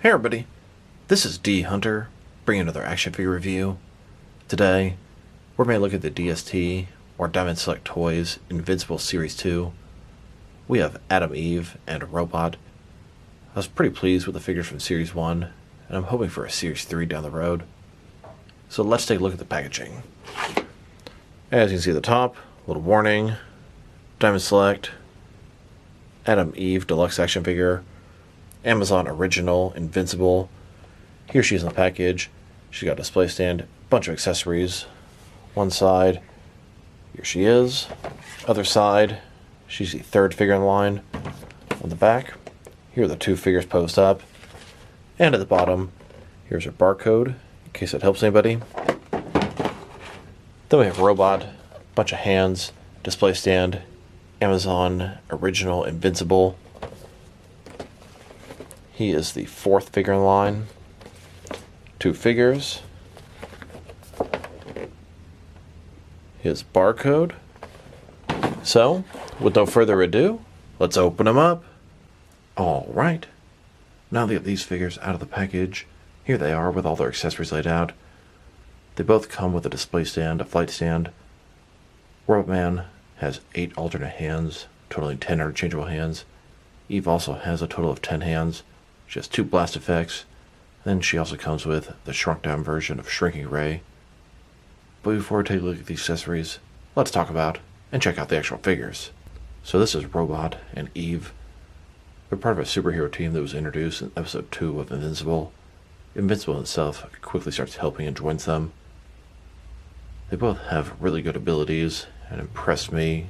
Hey everybody, this is D Hunter, bringing another action figure review. Today, we're going to look at the DST, or Diamond Select Toys, Invincible Series 2. We have Adam, Eve, and a robot. I was pretty pleased with the figures from Series 1, and I'm hoping for a Series 3 down the road. So let's take a look at the packaging. As you can see at the top, a little warning, Diamond Select, Adam, Eve Deluxe action figure, Amazon Original, Invincible. Here she is in the package. She's got a display stand, bunch of accessories. One side, here she is. Other side, she's the third figure in the line. On the back, here are the two figures posed up. And at the bottom, here's her barcode, in case that helps anybody. Then we have robot, bunch of hands, display stand, Amazon Original, Invincible. He is the fourth figure in the line. Two figures. His barcode. So, with no further ado, let's open them up. Alright. Now that we have these figures out of the package, here they are with all their accessories laid out. They both come with a display stand, a flight stand. Robotman has 8 alternate hands, totaling 10 interchangeable hands. Eve also has a total of 10 hands. She has 2 blast effects. Then she also comes with the shrunk down version of Shrinking Ray. But before we take a look at the accessories, let's talk about and check out the actual figures. So this is Robot and Eve. They're part of a superhero team that was introduced in episode 2 of Invincible. Invincible itself quickly starts helping and joins them. They both have really good abilities and impressed me.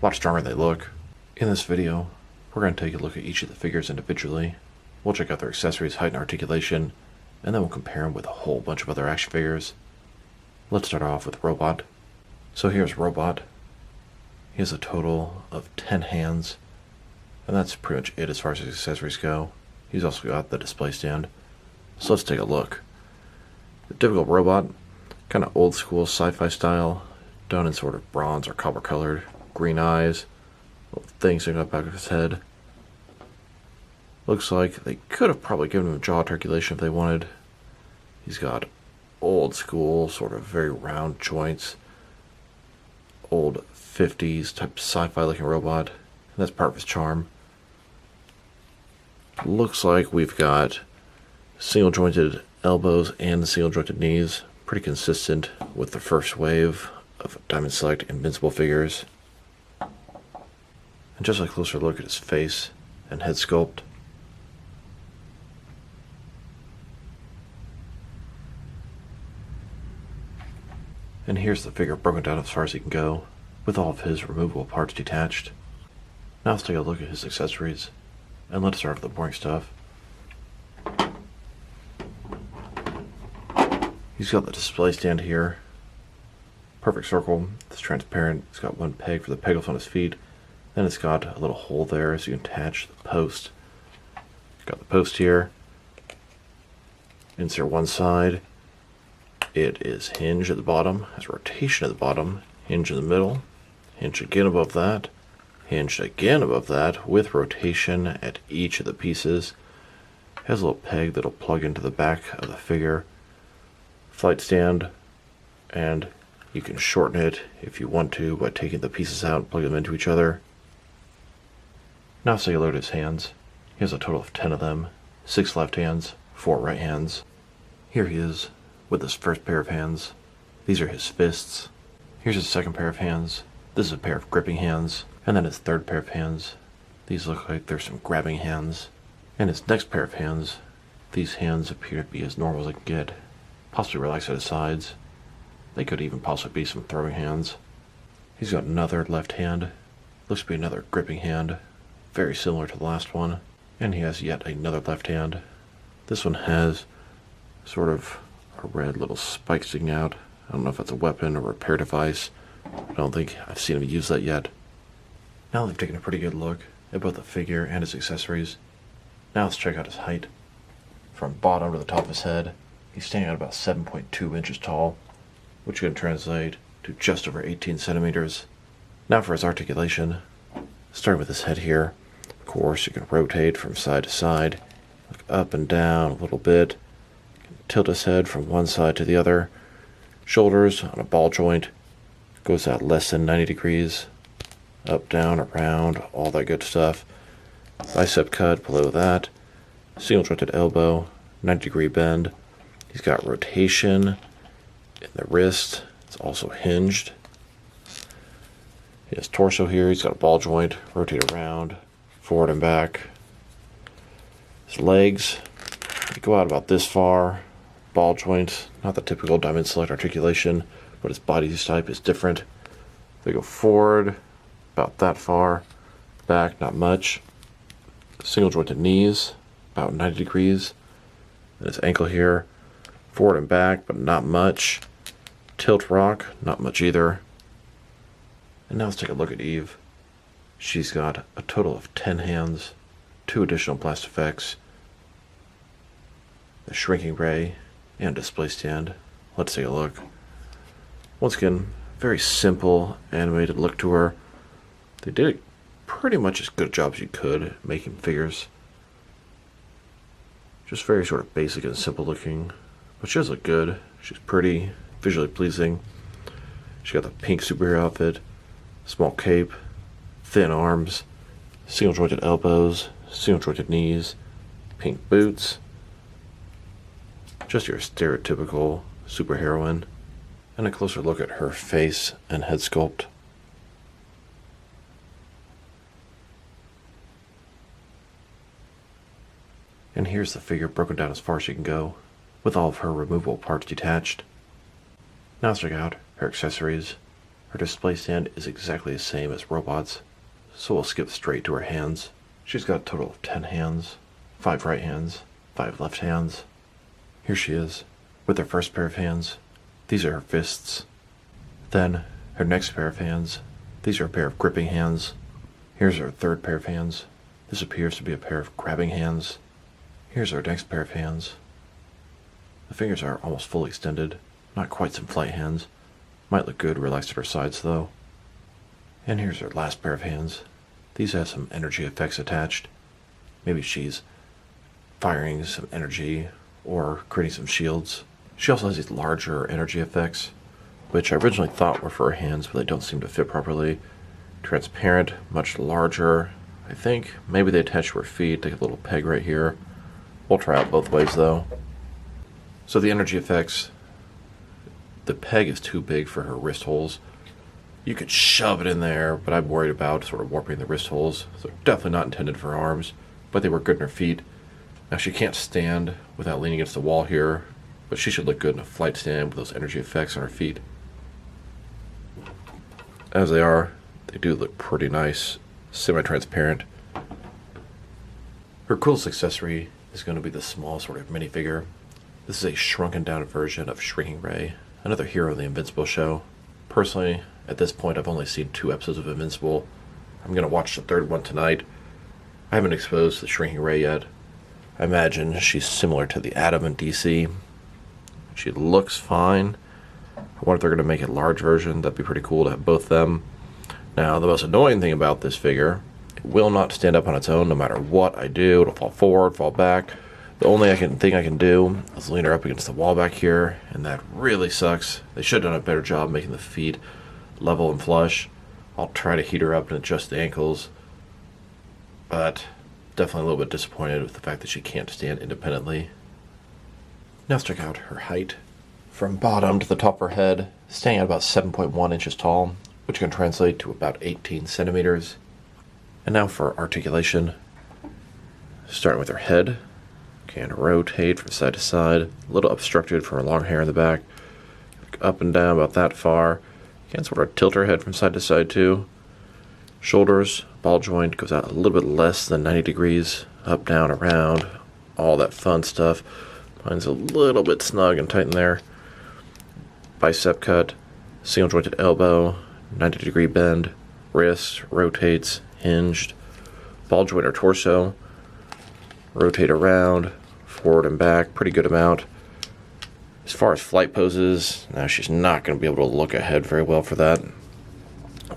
A lot stronger than they look. In this video, we're going to take a look at each of the figures individually. We'll check out their accessories, height, and articulation, and then we'll compare them with a whole bunch of other action figures. Let's start off with Robot. So here's Robot. He has a total of 10 hands, and that's pretty much it as far as his accessories go. He's also got the display stand. So let's take a look. The typical Robot, kind of old school sci-fi style, done in sort of bronze or copper colored, green eyes, little things sticking up back of his head. Looks like they could have probably given him a jaw articulation if they wanted. He's got old school, sort of very round joints, old 50s type sci-fi looking robot, and that's part of his charm. Looks like we've got single jointed elbows and single jointed knees, pretty consistent with the first wave of Diamond Select Invincible figures. And just a closer look at his face and head sculpt. And here's the figure broken down as far as he can go, with all of his removable parts detached. Now let's take a look at his accessories, and let's start with the boring stuff. He's got the display stand here. Perfect circle, it's transparent, it's got one peg for the peg on his feet, then it's got a little hole there so you can attach the post. Got the post here. Insert one side. It is hinge at the bottom, has rotation at the bottom, hinge in the middle, hinge again above that, hinge again above that, with rotation at each of the pieces. Has a little peg that'll plug into the back of the figure. Flight stand, and you can shorten it if you want to by taking the pieces out and plugging them into each other. Now let's take a look at his hands. He has a total of 10 of them, 6 left hands, 4 right hands. Here he is with his first pair of hands. These are his fists. Here's his second pair of hands. This is a pair of gripping hands. And then his third pair of hands. These look like there's some grabbing hands. And his next pair of hands. These hands appear to be as normal as they can get. Possibly relaxed at his sides. They could even possibly be some throwing hands. He's got another left hand. Looks to be another gripping hand. Very similar to the last one. And he has yet another left hand. This one has sort of a red little spike sticking out. I don't know if that's a weapon or a repair device. I don't think I've seen him use that yet. Now they've taken a pretty good look at both the figure and his accessories. Now let's check out his height. From bottom to the top of his head, he's standing at about 7.2 inches tall, which can translate to just over 18 centimeters. Now for his articulation. Starting with his head here. Of course, you can rotate from side to side, Look up and down a little bit. Tilt his head from one side to the other. Shoulders on a ball joint. Goes out less than 90 degrees. Up, down, around, all that good stuff. Bicep cut below that. Single jointed elbow, 90-degree bend. He's got rotation in the wrist. It's also hinged. He has torso here. He's got a ball joint. Rotate around, forward and back. His legs, they go out about this far. Ball joint, not the typical diamond select articulation, but his body type is different. They go forward about that far. Back, not much. Single jointed knees, about 90 degrees. And his ankle here, forward and back, but not much. Tilt rock, not much either. And now let's take a look at Eve. She's got a total of 10 hands, 2 additional blast effects, the shrinking ray, and display stand. Let's take a look. Once again, very simple animated look to her. They did pretty much as good a job as you could making figures. Just very sort of basic and simple looking, but she does look good. She's pretty, visually pleasing. She got the pink superhero outfit, small cape, thin arms, single jointed elbows, single jointed knees, pink boots. Just your stereotypical superheroine. And a closer look at her face and head sculpt. And here's the figure broken down as far as she can go, with all of her removable parts detached. Now let's check out her accessories. Her display stand is exactly the same as Robot's, so we'll skip straight to her hands. She's got a total of 10 hands, 5 right hands, 5 left hands. Here she is, with her first pair of hands. These are her fists. Then, her next pair of hands. These are a pair of gripping hands. Here's her third pair of hands. This appears to be a pair of grabbing hands. Here's our next pair of hands. The fingers are almost fully extended, not quite some flight hands. Might look good relaxed at her sides though. And here's her last pair of hands. These have some energy effects attached. Maybe she's firing some energy or creating some shields. She also has these larger energy effects, which I originally thought were for her hands, but they don't seem to fit properly. Transparent, much larger. I think maybe they attach to her feet, take a little peg right here. We'll try out both ways though. So the energy effects, the peg is too big for her wrist holes. You could shove it in there, but I'm worried about sort of warping the wrist holes. So definitely not intended for her arms, but they work good in her feet. Now she can't stand without leaning against the wall here, but she should look good in a flight stand with those energy effects on her feet. As they are, they do look pretty nice, semi-transparent. Her coolest accessory is going to be the small sort of minifigure. This is a shrunken down version of Shrinking Ray, another hero in the Invincible show. Personally, at this point I've only seen 2 episodes of Invincible. I'm going to watch the 3rd one tonight. I haven't exposed the Shrinking Ray yet. I imagine she's similar to the Atom in DC. She looks fine. I wonder if they're going to make a large version. That'd be pretty cool to have both of them. Now, the most annoying thing about this figure, it will not stand up on its own no matter what I do. It'll fall forward, fall back. The only thing I can do is lean her up against the wall back here, and that really sucks. They should have done a better job making the feet level and flush. I'll try to heat her up and adjust the ankles, but definitely a little bit disappointed with the fact that she can't stand independently. Now let's check out her height. From bottom to the top of her head, staying at about 7.1 inches tall, which can translate to about 18 centimeters. And now for articulation. Starting with her head. Can rotate from side to side, a little obstructed from her long hair in the back. Up and down about that far. Can sort of tilt her head from side to side too. Shoulders, ball joint goes out a little bit less than 90 degrees. Up, down, around, all that fun stuff. Mine's a little bit snug and tight in there. Bicep cut, single jointed elbow, 90-degree bend, wrist, rotates, hinged. Ball joint or torso, rotate around, forward and back, pretty good amount. As far as flight poses, now she's not going to be able to look ahead very well for that.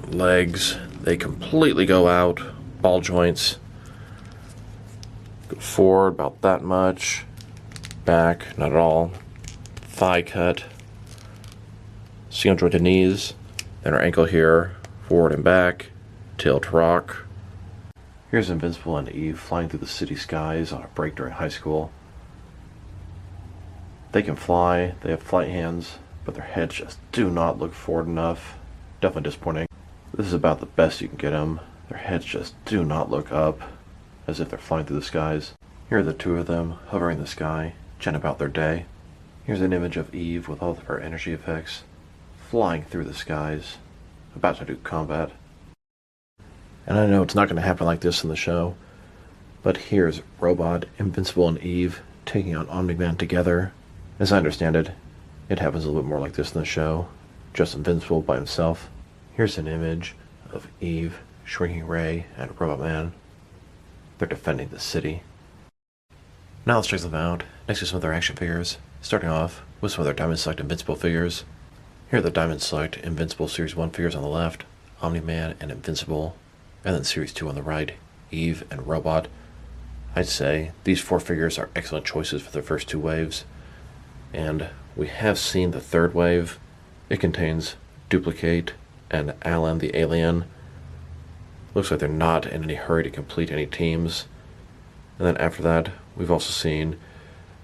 Legs, they completely go out. Ball joints go Forward about that much. Back, not at all. Thigh cut. Single jointed knees. Then our ankle here. Forward and back. Tilt rock. Here's Invincible and Eve flying through the city skies on a break during high school. They can fly, they have flight hands, but their heads just do not look forward enough. Definitely disappointing. This is about the best you can get them. Their heads just do not look up, as if they're flying through the skies. Here are the two of them hovering in the sky, chatting about their day. Here's an image of Eve with all of her energy effects, flying through the skies, about to do combat. And I know it's not going to happen like this in the show, but here's Robot, Invincible, and Eve taking on Omni-Man together. As I understand it, it happens a little bit more like this in the show, just Invincible by himself. Here's an image of Eve, Shrinking Ray, and Robot Man. They're defending the city. Now let's check them out, next to some of their action figures, starting off with some of their Diamond Select Invincible figures. Here are the Diamond Select Invincible Series 1 figures on the left, Omni-Man and Invincible, and then Series 2 on the right, Eve and Robot. I'd say these 4 figures are excellent choices for the first 2 waves, and we have seen the 3rd wave. It contains Duplicate and Alan the Alien. Looks like they're not in any hurry to complete any teams. And then after that, we've also seen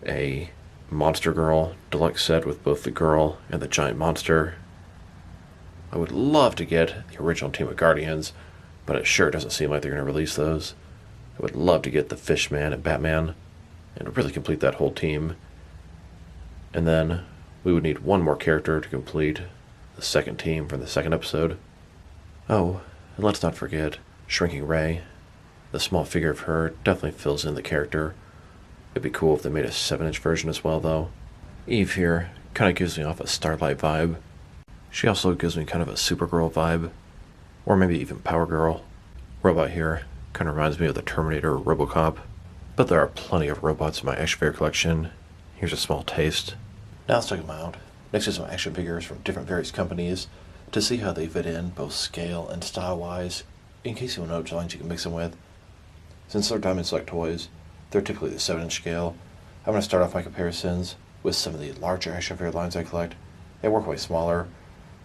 a Monster Girl deluxe set with both the girl and the giant monster. I would love to get the original team of Guardians, but it sure doesn't seem like they're going to release those. I would love to get the Fishman and Batman and really complete that whole team. And then we would need one more character to complete the second team from the second episode. Oh, and let's not forget Shrinking Ray. The small figure of her definitely fills in the character. It'd be cool if they made a 7-inch version as well, though. Eve here kind of gives me off a Starlight vibe. She also gives me kind of a Supergirl vibe, or maybe even Power Girl. Robot here kind of reminds me of the Terminator or RoboCop, but there are plenty of robots in my action figure collection. Here's a small taste. Now let's check them out, next to some action figures from different various companies, to see how they fit in, both scale and style-wise, in case you want to know which lines you can mix them with. Since they're Diamond Select toys, they're typically the 7-inch scale. I'm going to start off my comparisons with some of the larger action figure lines I collect. They work way smaller,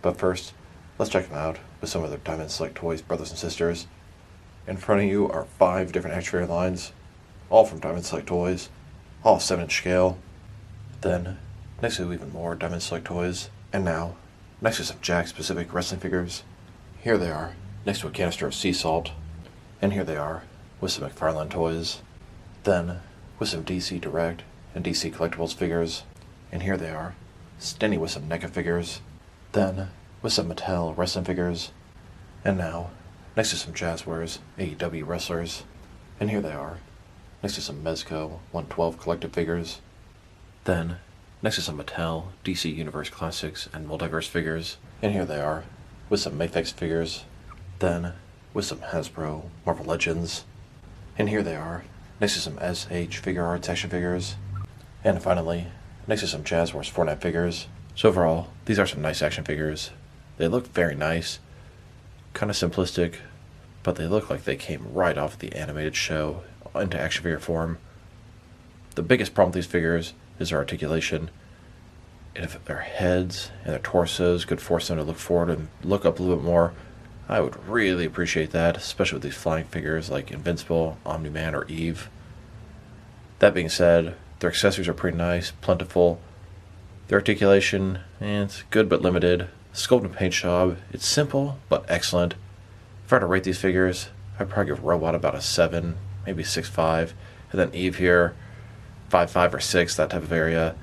but first, let's check them out with some of their Diamond Select Toys brothers and sisters. In front of you are 5 different action figure lines, all from Diamond Select Toys, all 7-inch scale. Then, next to even more Diamond Select Toys, and now, next to some Jack-specific wrestling figures. Here they are, next to a canister of sea salt, and here they are, with some McFarlane toys. Then, with some DC Direct and DC Collectibles figures, and here they are, standing with some NECA figures. Then, with some Mattel wrestling figures, and now, next to some Jazzwares AEW wrestlers, and here they are, next to some Mezco 112 collective figures. Then, next to some Mattel DC Universe Classics and Multiverse figures, and here they are, with some Mafex figures. Then, with some Hasbro Marvel Legends, and here they are, next to some SH Figure Arts action figures, and finally, next to some Jazzwares Fortnite figures. So overall, these are some nice action figures. They look very nice, kind of simplistic, but they look like they came right off the animated show into action figure form. The biggest problem with these figures is their articulation. And if their heads and their torsos could force them to look forward and look up a little bit more, I would really appreciate that, especially with these flying figures like Invincible, Omni-Man, or Eve. That being said, their accessories are pretty nice, plentiful. Their articulation, it's good but limited. Sculpt and paint job, it's simple but excellent. If I were to rate these figures, I'd probably give Robot about a 7, maybe 6.5, and then Eve here, 5.5 or 6, that type of area.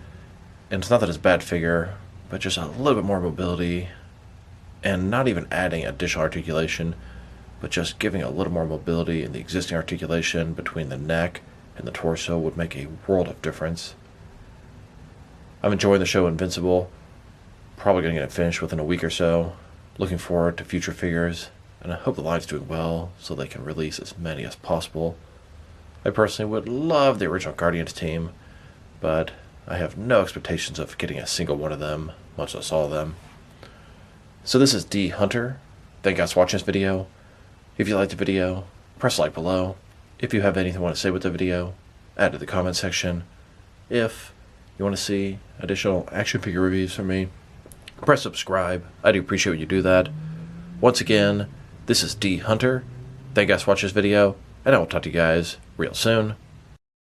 And it's not that it's a bad figure, but just a little bit more mobility, and not even adding additional articulation, but just giving a little more mobility in the existing articulation between the neck and the torso would make a world of difference. I'm enjoying the show Invincible, probably going to get it finished within a week or so. Looking forward to future figures, and I hope the line's doing well so they can release as many as possible. I personally would love the original Guardians team, but I have no expectations of getting a single one of them, much less all of them. So this is D Hunter. Thank you guys for watching this video. If you liked the video, press like below. If you have anything you want to say with the video, add to the comment section. If you want to see additional action figure reviews from me, press subscribe. I do appreciate when you do that. Once again, this is D Hunter. Thank you guys for watching this video, and I will talk to you guys real soon.